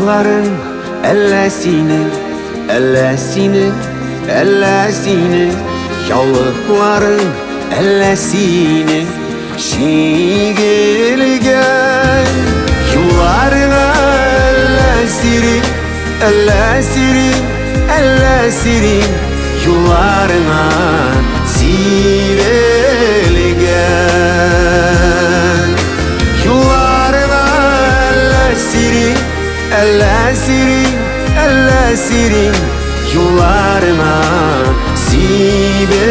Yolların ellesini, ellesini, ellesini, yolların ellesini şigelgen. Yollarına ellesiri, ellesiri, ellesiri, yollarına sivelgen. Yollarına ellesiri, ellesiri, ellesiri, yollarına sivelgen.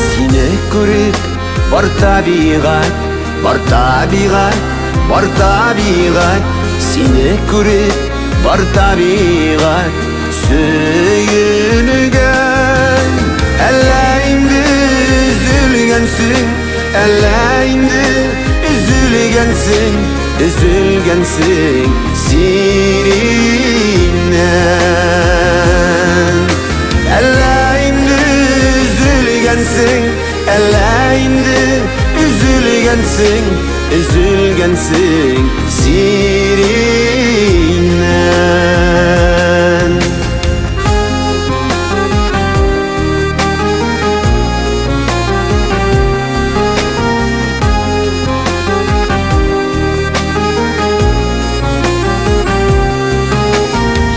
Seni görüp var tabiat, var tabiat, var tabiat. Seni görüp var tabiat söyüngen. Elleğimde üzülgensin, elleğimde üzülgensin, üzülgensin sirinden. Elleğimde üzülgensin, elleğimde üzülgensin, üzülgensin sirinden.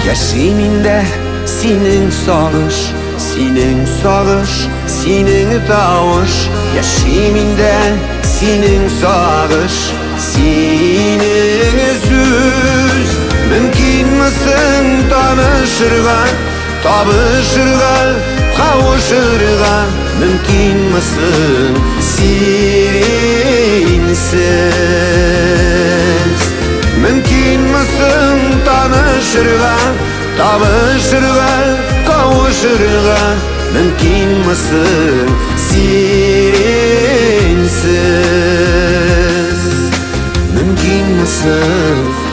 Yaşiminde senin sağış, senin sağış, senin tavuş. Yaşiminde senin sağış, senin söz. Mümkün mısın tanışırga, tabışırga, kavuşurga? Mümkün mısın sirinsiz? Mümkün mısın tanışırga, tabışırga, kavuşurga? Mümkün mısın sirinsiz? Mümkün mısın?